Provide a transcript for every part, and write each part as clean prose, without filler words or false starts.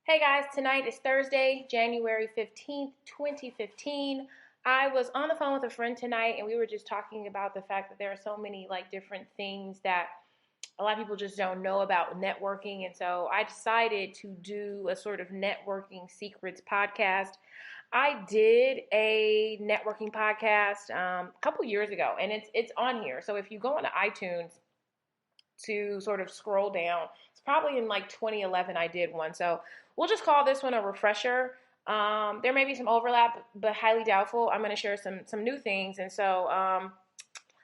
Hey guys, tonight is Thursday, January 15th, 2015. I was on the phone with a friend tonight and we were just talking about the fact that there are so many different things that a lot of people just don't know about networking. And so I decided to do a sort of networking secrets podcast. I did a networking podcast a couple years ago and it's on here. So if you go onto iTunes to sort of scroll down. It's probably in 2011 I did one. So we'll just call this one a refresher. There may be some overlap, but highly doubtful. I'm going to share some new things. And so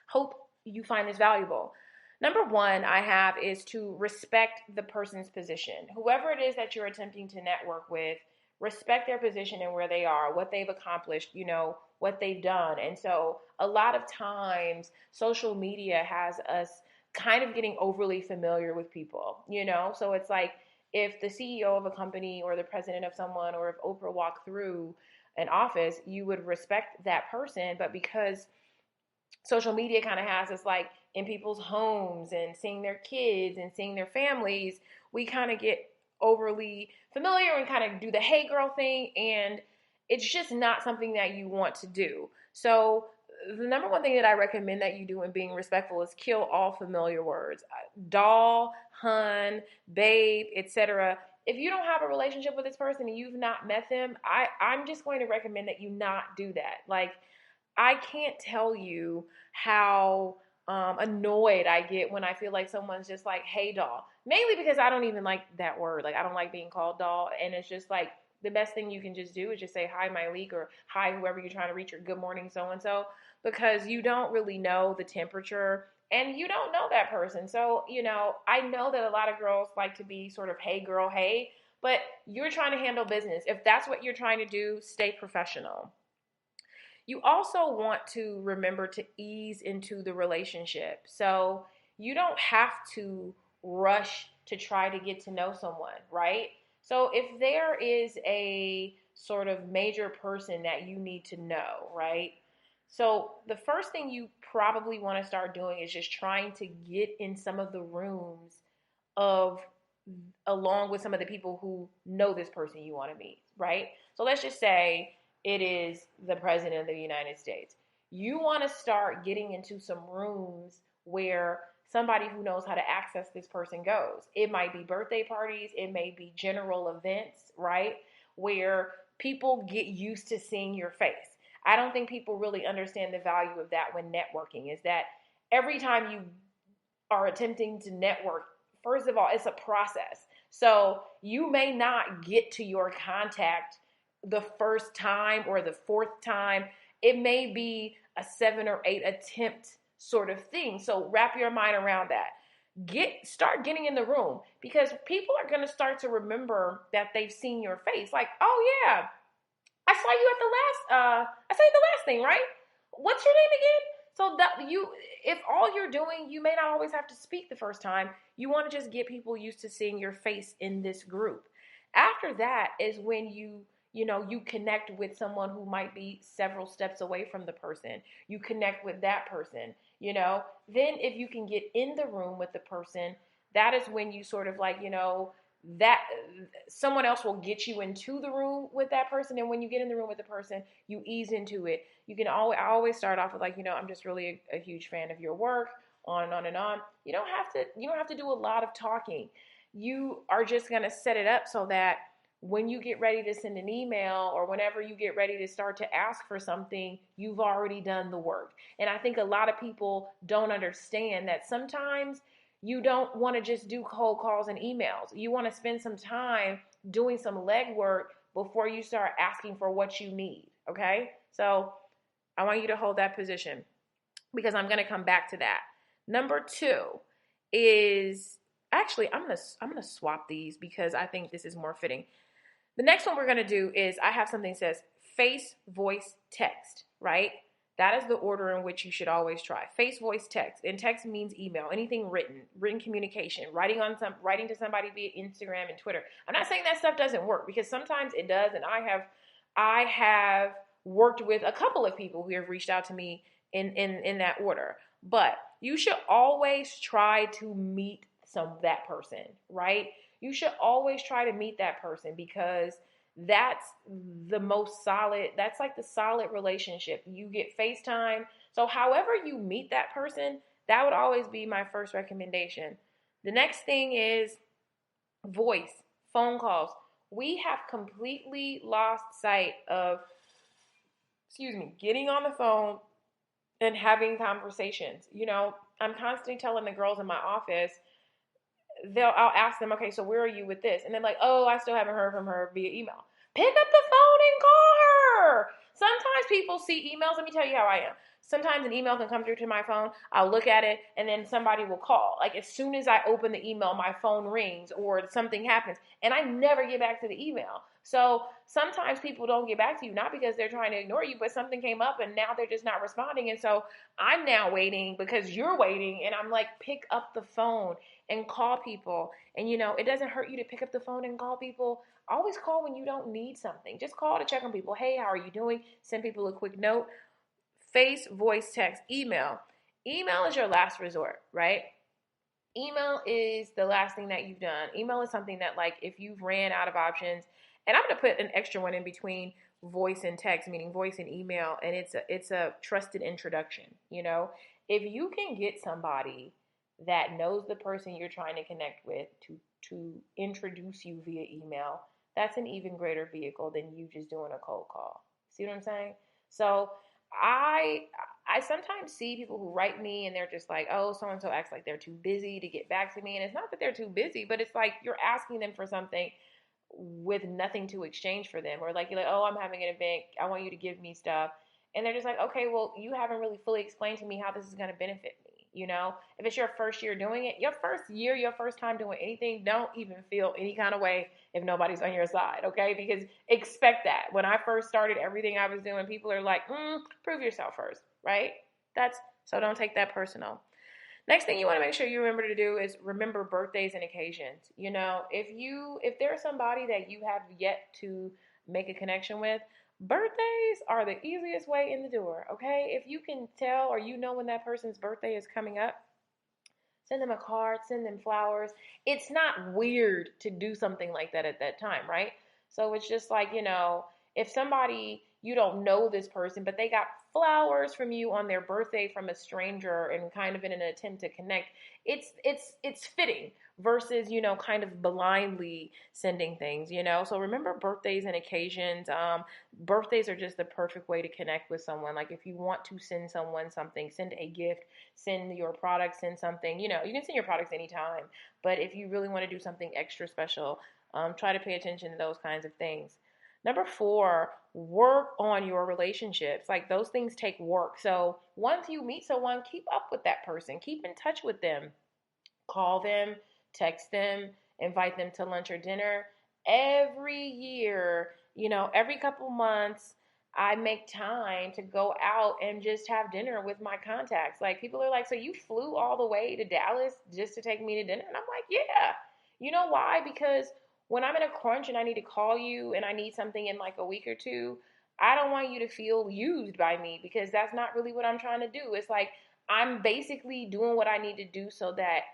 hope you find this valuable. Number one I have is to respect the person's position. Whoever it is that you're attempting to network with, respect their position and where they are, what they've accomplished, what they've done. And so a lot of times social media has us kind of getting overly familiar with people. So it's like if the CEO of a company or the president of someone or if Oprah walked through an office, you would respect that person. But because social media kind of has us in people's homes and seeing their kids and seeing their families, we kind of get overly familiar and kind of do the hey girl thing. And it's just not something that you want to do. So the number one thing that I recommend that you do in being respectful is kill all familiar words. Doll, hun, babe, etc. If you don't have a relationship with this person and you've not met them, I'm just going to recommend that you not do that. I can't tell you how annoyed I get when I feel like someone's just like, hey, doll. Mainly because I don't even like that word. I don't like being called doll. And it's just the best thing you can just do is just say, hi, Myleik, or hi, whoever you're trying to reach, or good morning, so-and-so. Because you don't really know the temperature and you don't know that person. So, I know that a lot of girls like to be sort of, hey, girl, hey. But you're trying to handle business. If that's what you're trying to do, stay professional. You also want to remember to ease into the relationship. So you don't have to rush to try to get to know someone, right? So if there is a sort of major person that you need to know, right? So the first thing you probably want to start doing is just trying to get in some of the rooms of along with some of the people who know this person you want to meet, right? So let's just say it is the president of the United States. You want to start getting into some rooms where somebody who knows how to access this person goes. It might be birthday parties, it may be general events, right? Where people get used to seeing your face. I don't think people really understand the value of that when networking, is that every time you are attempting to network, first of all, it's a process. So you may not get to your contact the first time or the fourth time. It may be a 7 or 8 attempt sort of thing. So wrap your mind around that. Start getting in the room, because people are going to start to remember that they've seen your face. Like, oh yeah, I saw you at I saw you the last thing, right? What's your name again? So that if all you're doing, you may not always have to speak the first time. You want to just get people used to seeing your face in this group. After that is when you connect with someone who might be several steps away from the person. You connect with that person. Then if you can get in the room with the person, that is when you sort of that someone else will get you into the room with that person. And when you get in the room with the person, you ease into it. I always start off with I'm just really a huge fan of your work, on and on and on. You don't have to do a lot of talking. You are just going to set it up so that when you get ready to send an email or whenever you get ready to start to ask for something, you've already done the work. And I think a lot of people don't understand that sometimes you don't want to just do cold calls and emails. You want to spend some time doing some legwork before you start asking for what you need, okay? So I want you to hold that position because I'm going to come back to that. Number 2 is actually I'm going to swap these because I think this is more fitting. The next one we're going to do is I have something that says face, voice, text, right? That is the order in which you should always try. Face, voice, text. And text means email, anything written communication, writing to somebody via Instagram and Twitter. I'm not saying that stuff doesn't work, because sometimes it does, and I have worked with a couple of people who have reached out to me in that order. But you should always try to meet that person, right? You should always try to meet that person because that's the most solid, that's like the solid relationship. You get FaceTime. So however you meet that person, that would always be my first recommendation. The next thing is voice, phone calls. We have completely lost sight of, getting on the phone and having conversations. I'm constantly telling the girls in my office, I'll ask them, okay, so where are you with this? And they're like, oh, I still haven't heard from her via email. Pick up the phone and call her. Sometimes people see emails. Let me tell you how I am. Sometimes an email can come through to my phone. I'll look at it, and then somebody will call. Like as soon as I open the email, my phone rings or something happens, and I never get back to the email. So sometimes people don't get back to you, not because they're trying to ignore you, but something came up, and now they're just not responding. And so I'm now waiting because you're waiting, and I'm like, pick up the phone and call people. And it doesn't hurt you to pick up the phone and call people. Always call when you don't need something. Just call to check on people. Hey, how are you doing? Send people a quick note. Face, voice, text, email. Email is your last resort, right? Email is the last thing that you've done. Email is something that, like, if you've ran out of options, and I'm going to put an extra one in between voice and text, meaning voice and email, and it's a trusted introduction. If you can get somebody that knows the person you're trying to connect with to introduce you via email, that's an even greater vehicle than you just doing a cold call. See what I'm saying? So I sometimes see people who write me and they're just like, oh, so and so acts like they're too busy to get back to me. And it's not that they're too busy, but it's like you're asking them for something with nothing to exchange for them. Or like you're like, oh, I'm having an event, I want you to give me stuff. And they're just like, okay, well, you haven't really fully explained to me how this is going to benefit me. If it's your first year doing it, your first time doing anything, don't even feel any kind of way if nobody's on your side, okay? Because expect that. When I first started everything I was doing, people are like, prove yourself first, right? So don't take that personal. Next thing you want to make sure you remember to do is remember birthdays and occasions. If there's somebody that you have yet to make a connection with, birthdays are the easiest way in the door, okay? If you can tell or when that person's birthday is coming up, send them a card, send them flowers. It's not weird to do something like that at that time, right? So it's just like, if somebody, you don't know this person, but they got flowers from you on their birthday from a stranger and kind of in an attempt to connect, it's fitting versus, kind of blindly sending things. So remember birthdays and occasions. Birthdays are just the perfect way to connect with someone. Like if you want to send someone something, send a gift, send your product, send something. You can send your products anytime, but if you really want to do something extra special, try to pay attention to those kinds of things. Number 4, work on your relationships. Like those things take work. So once you meet someone, keep up with that person. Keep in touch with them. Call them, text them, invite them to lunch or dinner. Every year, every couple months, I make time to go out and just have dinner with my contacts. Like people are like, so you flew all the way to Dallas just to take me to dinner? And I'm like, yeah. You know why? Because when I'm in a crunch and I need to call you and I need something in like a week or two, I don't want you to feel used by me because that's not really what I'm trying to do. It's like I'm basically doing what I need to do so that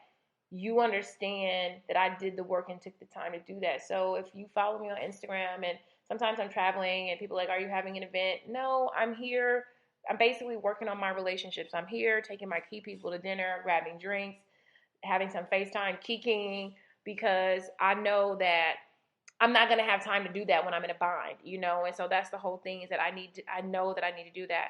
you understand that I did the work and took the time to do that. So if you follow me on Instagram and sometimes I'm traveling and people are like, are you having an event? No, I'm here. I'm basically working on my relationships. I'm here taking my key people to dinner, grabbing drinks, having some FaceTime, kikiing, because I know that I'm not going to have time to do that when I'm in a bind, And so that's the whole thing is that I know that I need to do that.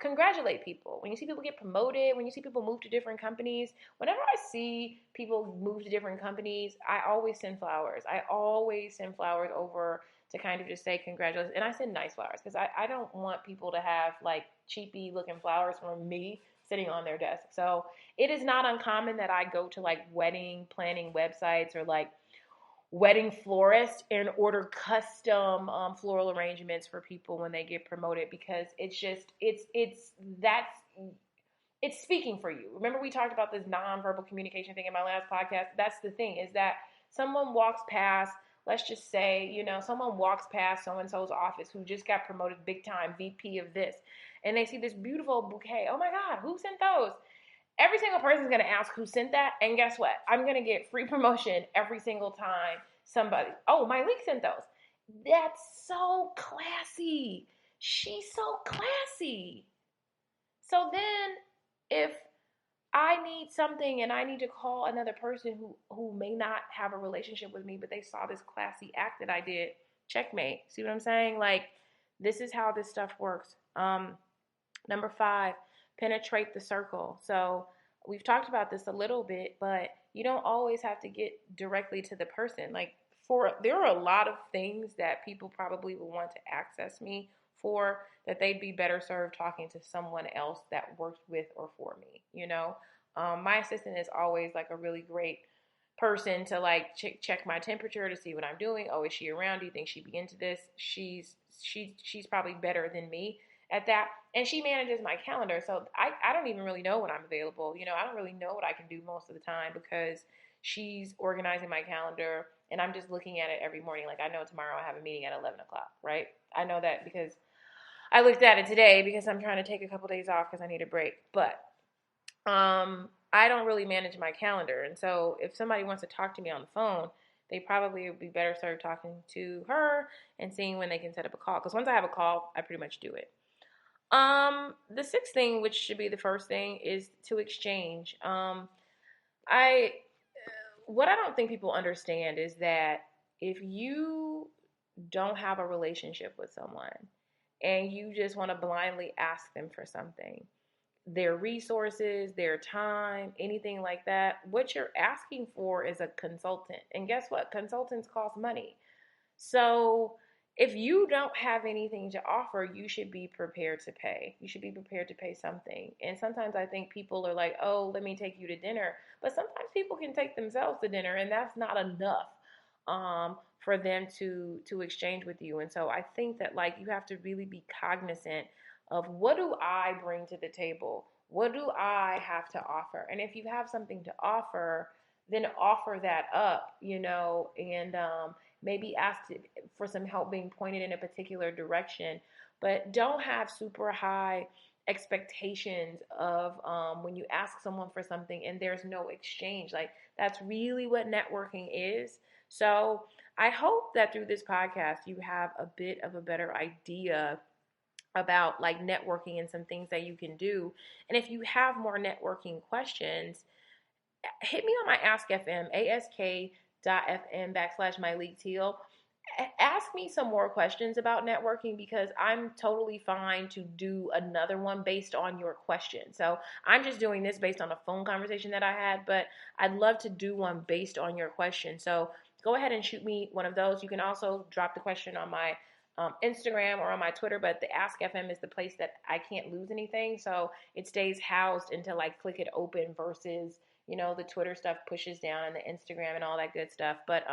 Congratulate people. When you see people get promoted, when you see people move to different companies, whenever I see people move to different companies, I always send flowers. I always send flowers over to kind of just say congratulations. And I send nice flowers because I don't want people to have like cheapy looking flowers from me sitting on their desk. So it is not uncommon that I go to like wedding planning websites or like wedding florist and order custom floral arrangements for people when they get promoted because it's speaking for you. Remember we talked about this nonverbal communication thing in my last podcast? That's the thing is that someone walks past, let's just say, someone walks past so-and-so's office who just got promoted big time, VP of this, and they see this beautiful bouquet. Oh my God, who sent those? Every single person is going to ask who sent that. And guess what? I'm going to get free promotion every single time somebody, oh, Myleik sent those. That's so classy. She's so classy. So then if I need something and I need to call another person who may not have a relationship with me, but they saw this classy act that I did, checkmate. See what I'm saying? Like, this is how this stuff works. Number 5, penetrate the circle. So we've talked about this a little bit, but you don't always have to get directly to the person. Like, there are a lot of things that people probably would want to access me for, that they'd be better served talking to someone else that works with or for me. My assistant is always like a really great person to like check my temperature to see what I'm doing. Oh, is she around? Do you think she'd be into this? She's probably better than me at that. And she manages my calendar. So I don't even really know when I'm available. I don't really know what I can do most of the time because she's organizing my calendar and I'm just looking at it every morning. Like, I know tomorrow I have a meeting at 11 o'clock, right? I know that because I looked at it today because I'm trying to take a couple days off because I need a break. But I don't really manage my calendar. And so if somebody wants to talk to me on the phone, they probably would be better served talking to her and seeing when they can set up a call. Because once I have a call, I pretty much do it. The 6th thing, which should be the first thing, is to exchange. I what I don't think people understand is that if you don't have a relationship with someone and you just want to blindly ask them for something, their resources, their time, anything like that, what you're asking for is a consultant. And guess what? Consultants cost money. So if you don't have anything to offer, you should be prepared to pay. You should be prepared to pay something. And sometimes I think people are like, oh, let me take you to dinner. But sometimes people can take themselves to dinner, and that's not enough for them to exchange with you. And so I think that, like, you have to really be cognizant of, what do I bring to the table? What do I have to offer? And if you have something to offer, then offer that up, and maybe ask for some help being pointed in a particular direction. But don't have super high expectations of when you ask someone for something and there's no exchange. Like, that's really what networking is. So I hope that through this podcast you have a bit of a better idea about like networking and some things that you can do. And if you have more networking questions, hit me on my Ask FM, ask.fm/Myleik Teele. Ask me some more questions about networking because I'm totally fine to do another one based on your question. So I'm just doing this based on a phone conversation that I had, but I'd love to do one based on your question. So go ahead and shoot me one of those. You can also drop the question on my Instagram or on my Twitter, but the Ask FM is the place that I can't lose anything. So it stays housed until I click it open versus, the Twitter stuff pushes down and the Instagram and all that good stuff. But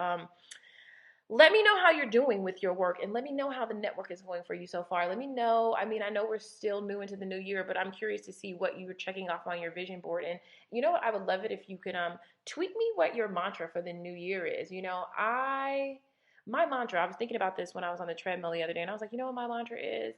let me know how you're doing with your work and let me know how the network is going for you so far. Let me know. I mean, I know we're still new into the new year, but I'm curious to see what you're checking off on your vision board. And you know what? I would love it if you could tweet me what your mantra for the new year is. My mantra, I was thinking about this when I was on the treadmill the other day, and I was like, you know what my mantra is?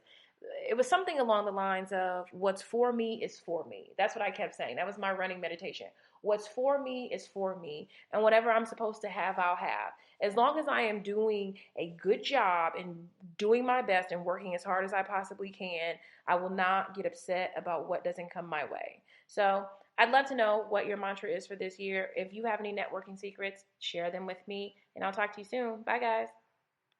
It was something along the lines of, what's for me is for me. That's what I kept saying. That was my running meditation. What's for me is for me, and whatever I'm supposed to have, I'll have. As long as I am doing a good job and doing my best and working as hard as I possibly can, I will not get upset about what doesn't come my way. So I'd love to know what your mantra is for this year. If you have any networking secrets, share them with me, and I'll talk to you soon. Bye, guys.